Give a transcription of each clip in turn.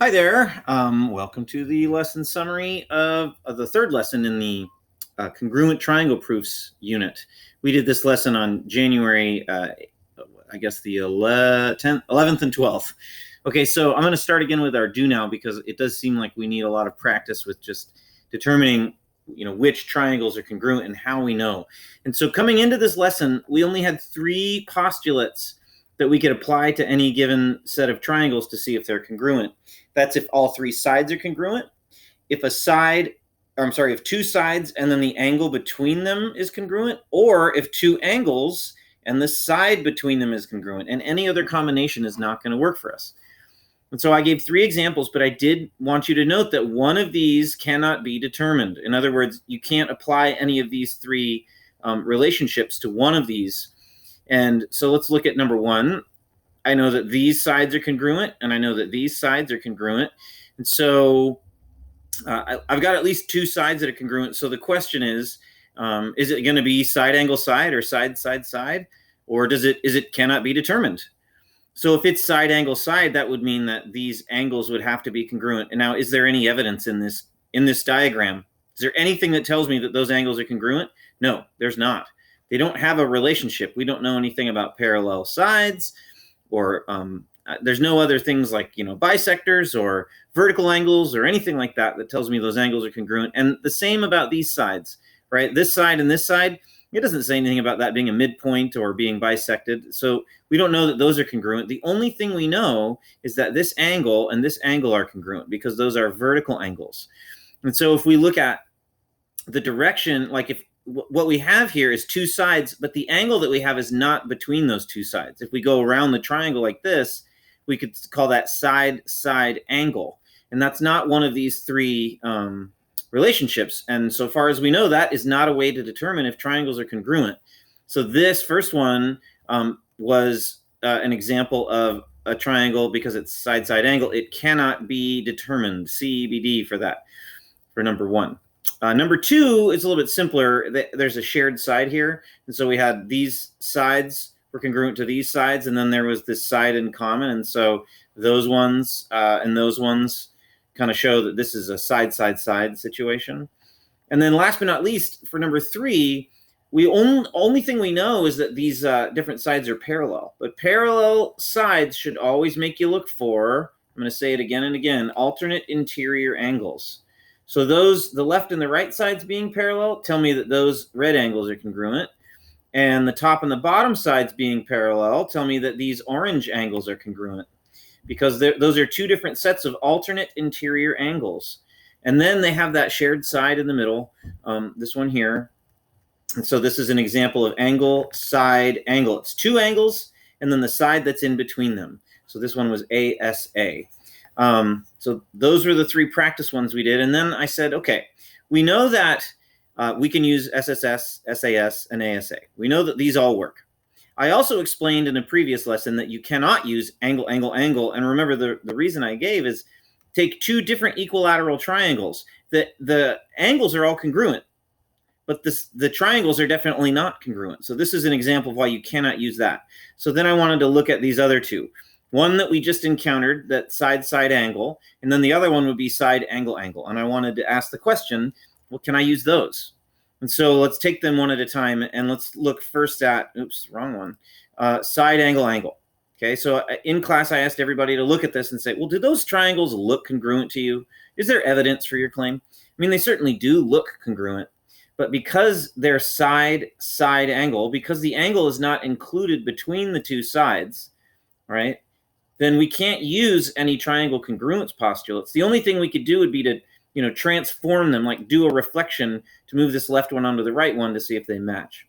Hi there. Welcome to the lesson summary of the third lesson in the congruent triangle proofs unit. We did this lesson on January, I guess the 11th and 12th. Okay, so I'm going to start again with our do now because it does seem like we need a lot of practice with just determining which triangles are congruent and how we know. And so coming into this lesson, we only had 3 postulates that we could apply to any given set of triangles to see if they're congruent. That's if all 3 sides are congruent, if if 2 sides and then the angle between them is congruent, or if 2 angles and the side between them is congruent, and any other combination is not going to work for us. And so I gave 3 examples, but I did want you to note that one of these cannot be determined. In other words, you can't apply any of these 3 relationships to one of these. And so let's look at number 1. I know that these sides are congruent, and I know that these sides are congruent. And so I've got at least 2 sides that are congruent. So the question is it going to be side angle side or side side side, or is it cannot be determined? So if it's side angle side, that would mean that these angles would have to be congruent. And now, is there any evidence in this diagram? Is there anything that tells me that those angles are congruent? No, there's not. They don't have a relationship. We don't know anything about parallel sides, or there's no other things like bisectors or vertical angles or anything like that that tells me those angles are congruent. And the same about these sides, right? This side and this side, it doesn't say anything about that being a midpoint or being bisected. So we don't know that those are congruent. The only thing we know is that this angle and this angle are congruent because those are vertical angles. And so if we look at the direction, like if what we have here is 2 sides, but the angle that we have is not between those 2 sides. If we go around the triangle like this, we could call that side-side angle. And that's not one of these 3 relationships. And so far as we know, that is not a way to determine if triangles are congruent. So this first one was an example of a triangle because it's side-side angle. It cannot be determined. CBD for that, for number 1. Number 2 is a little bit simpler. There's a shared side here. And so we had these sides were congruent to these sides, and then there was this side in common. And so those ones and those ones kind of show that this is a side-side-side situation. And then last but not least, for number 3, only thing we know is that these different sides are parallel. But parallel sides should always make you look for, I'm going to say it again and again, alternate interior angles. So the left and the right sides being parallel tell me that those red angles are congruent. And the top and the bottom sides being parallel tell me that these orange angles are congruent, because those are 2 different sets of alternate interior angles. And then they have that shared side in the middle, this one here. And so this is an example of angle, side, angle. It's 2 angles, and then the side that's in between them. So this one was ASA. So those were the 3 practice ones we did. And then I said, okay, we know that we can use SSS, SAS, and ASA. We know that these all work. I also explained in a previous lesson that you cannot use angle, angle, angle. And remember, the reason I gave is take 2 different equilateral triangles. The angles are all congruent, but the triangles are definitely not congruent. So this is an example of why you cannot use that. So then I wanted to look at these other 2. One that we just encountered, that side-side angle, and then the other one would be side angle angle. And I wanted to ask the question, well, can I use those? And so let's take them one at a time, and let's look first at, oops, wrong one, side angle angle. Okay, so in class, I asked everybody to look at this and say, well, do those triangles look congruent to you? Is there evidence for your claim? I mean, they certainly do look congruent, but because they're side-side angle, because the angle is not included between the 2 sides, right, then we can't use any triangle congruence postulates. The only thing we could do would be to transform them, like do a reflection to move this left one onto the right one to see if they match.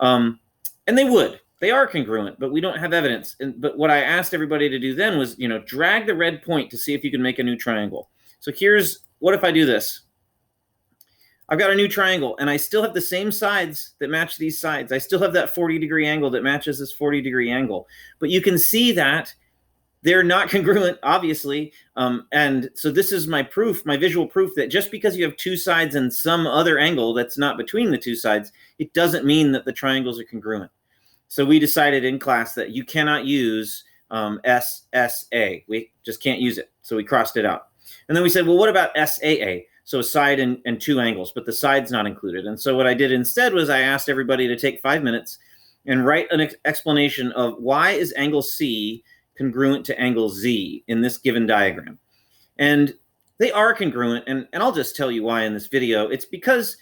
And they would. They are congruent, but we don't have evidence. But what I asked everybody to do then was, drag the red point to see if you can make a new triangle. So what if I do this? I've got a new triangle, and I still have the same sides that match these sides. I still have that 40-degree angle that matches this 40-degree angle. But you can see that they're not congruent, obviously. And so this is my proof, my visual proof, that just because you have 2 sides and some other angle that's not between the 2 sides, it doesn't mean that the triangles are congruent. So we decided in class that you cannot use SSA. We just can't use it, so we crossed it out. And then we said, well, what about SAA? So a side and two angles, but the side's not included. And so what I did instead was I asked everybody to take 5 minutes and write an explanation of why is angle C congruent to angle Z in this given diagram. And they are congruent, and I'll just tell you why in this video. It's because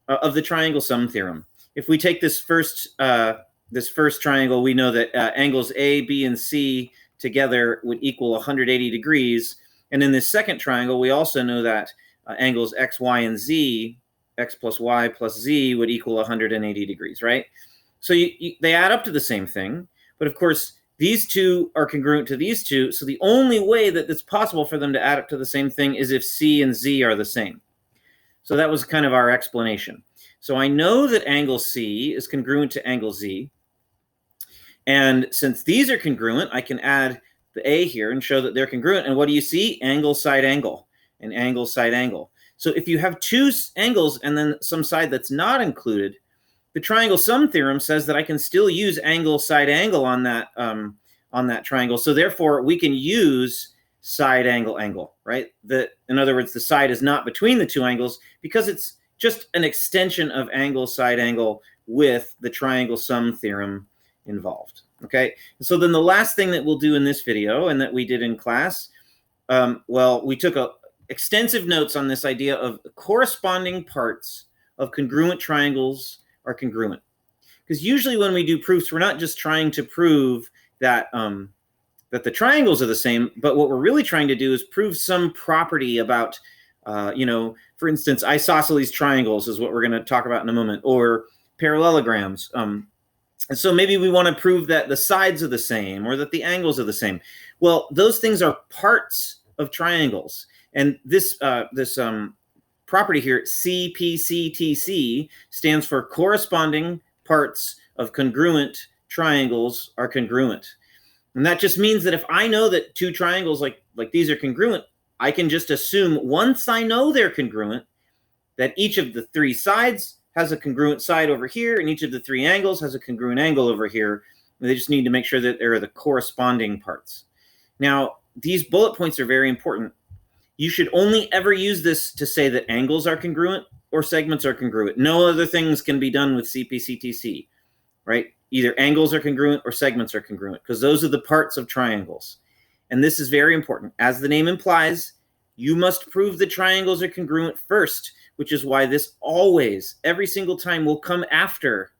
of the triangle sum theorem. If we take this first triangle, we know that angles A, B, and C together would equal 180 degrees. And in this second triangle, we also know that angles X, Y, and Z, X plus Y plus Z, would equal 180 degrees, right? So they add up to the same thing. But of course, these two are congruent to these two. So the only way that it's possible for them to add up to the same thing is if C and Z are the same. So that was kind of our explanation. So I know that angle C is congruent to angle Z. And since these are congruent, I can add the A here and show that they're congruent. And what do you see? Angle, side, angle, and angle, side, angle. So if you have two angles and then some side that's not included, the triangle sum theorem says that I can still use angle, side, angle on that triangle. So therefore, we can use side, angle, angle, right? In other words, the side is not between the two angles because it's just an extension of angle, side, angle with the triangle sum theorem involved, okay? So then the last thing that we'll do in this video and that we did in class, well, we took extensive notes on this idea of corresponding parts of congruent triangles are congruent. Because usually when we do proofs, we're not just trying to prove that that the triangles are the same, but what we're really trying to do is prove some property about, for instance, isosceles triangles is what we're going to talk about in a moment, or parallelograms. And so maybe we want to prove that the sides are the same or that the angles are the same. Well, those things are parts of triangles. And this property here, CPCTC, stands for corresponding parts of congruent triangles are congruent. And that just means that if I know that two triangles like these are congruent, I can just assume once I know they're congruent, that each of the three sides has a congruent side over here, and each of the three angles has a congruent angle over here. And they just need to make sure that there are the corresponding parts. Now, these bullet points are very important. You should only ever use this to say that angles are congruent or segments are congruent. No other things can be done with CPCTC, right? Either angles are congruent or segments are congruent, because those are the parts of triangles. And this is very important. As the name implies, you must prove the triangles are congruent first, which is why this always, every single time, will come after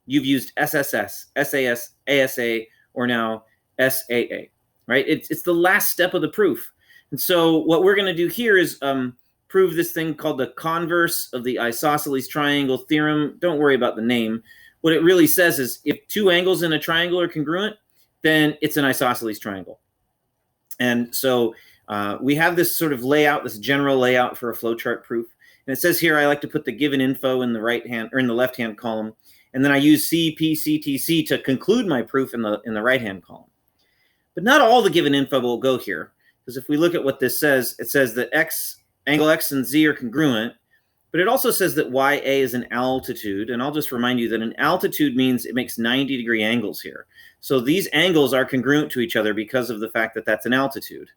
you've used SSS, SAS, ASA, or now SAA, right? It's the last step of the proof. And so what we're going to do here is prove this thing called the converse of the isosceles triangle theorem. Don't worry about the name. What it really says is if two angles in a triangle are congruent, then it's an isosceles triangle. And so we have this sort of layout, this general layout for a flowchart proof. And it says here I like to put the given info in the right hand or in the left hand column, and then I use CPCTC to conclude my proof in the right hand column. But not all the given info will go here, because if we look at what this says, it says that angle X and Z are congruent, but it also says that YA is an altitude. And I'll just remind you that an altitude means it makes 90-degree angles here. So these angles are congruent to each other because of the fact that that's an altitude.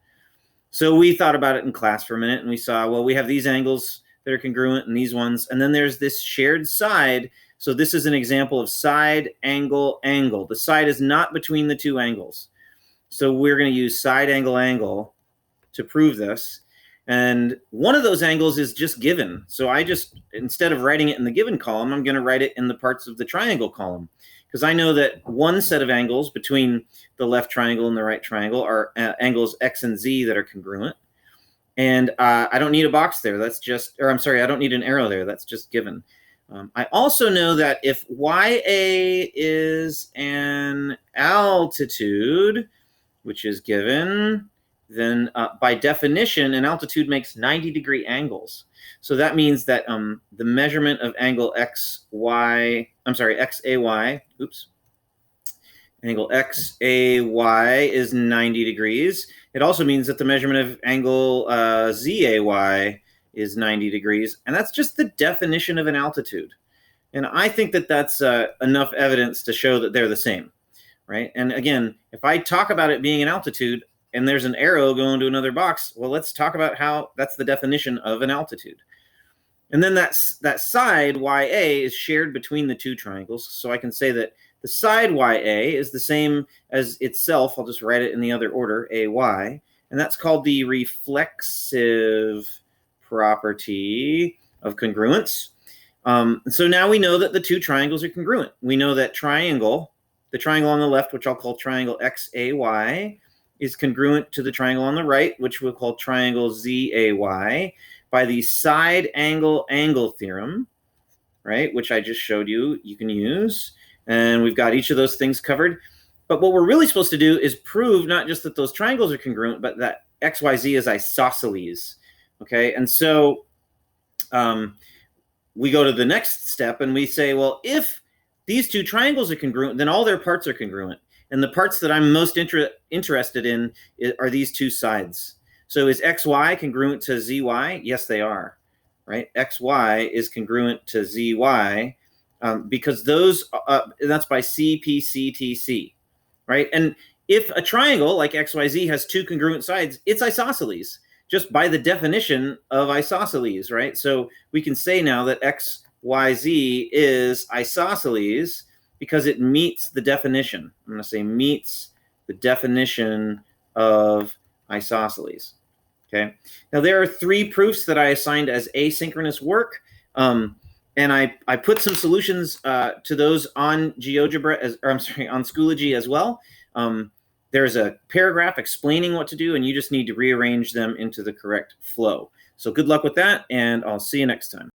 So we thought about it in class for a minute, and we saw, well, we have these angles that are congruent and these ones, and then there's this shared side. So this is an example of side, angle, angle. The side is not between the two angles. So we're going to use side, angle, angle to prove this. And one of those angles is just given. So I just, instead of writing it in the given column, I'm going to write it in the parts of the triangle column. Because I know that one set of angles between the left triangle and the right triangle are angles X and Z that are congruent. And I don't need a box there. That's just, or I'm sorry, I don't need an arrow there. That's just given. I also know that if YA is an altitude, which is given, then by definition, an altitude makes 90-degree angles. So that means that the measurement of angle XAY, angle XAY is 90 degrees. It also means that the measurement of angle ZAY is 90 degrees. And that's just the definition of an altitude. And I think that that's enough evidence to show that they're the same. right? And again, if I talk about it being an altitude and there's an arrow going to another box, well, let's talk about how that's the definition of an altitude. And then that side YA is shared between the two triangles. So I can say that the side YA is the same as itself. I'll just write it in the other order, AY. And that's called the reflexive property of congruence. So now we know that the two triangles are congruent. We know that the triangle on the left, which I'll call triangle XAY, is congruent to the triangle on the right, which we'll call triangle ZAY, by the side angle theorem, right, which I just showed you can use. And we've got each of those things covered. But what we're really supposed to do is prove not just that those triangles are congruent, but that XYZ is isosceles. Okay, and so we go to the next step and we say, well, if these two triangles are congruent, then all their parts are congruent. And the parts that I'm most interested in are these two sides. So is XY congruent to ZY? Yes, they are, right? XY is congruent to ZY because those, that's by CPCTC, right? And if a triangle like XYZ has two congruent sides, it's isosceles, just by the definition of isosceles, right? So we can say now that XYZ is isosceles because it meets the definition. I'm going to say meets the definition of isosceles. Okay. Now there are three proofs that I assigned as asynchronous work, and I put some solutions to those on GeoGebra, on Schoology as well. There's a paragraph explaining what to do, and you just need to rearrange them into the correct flow. So good luck with that, and I'll see you next time.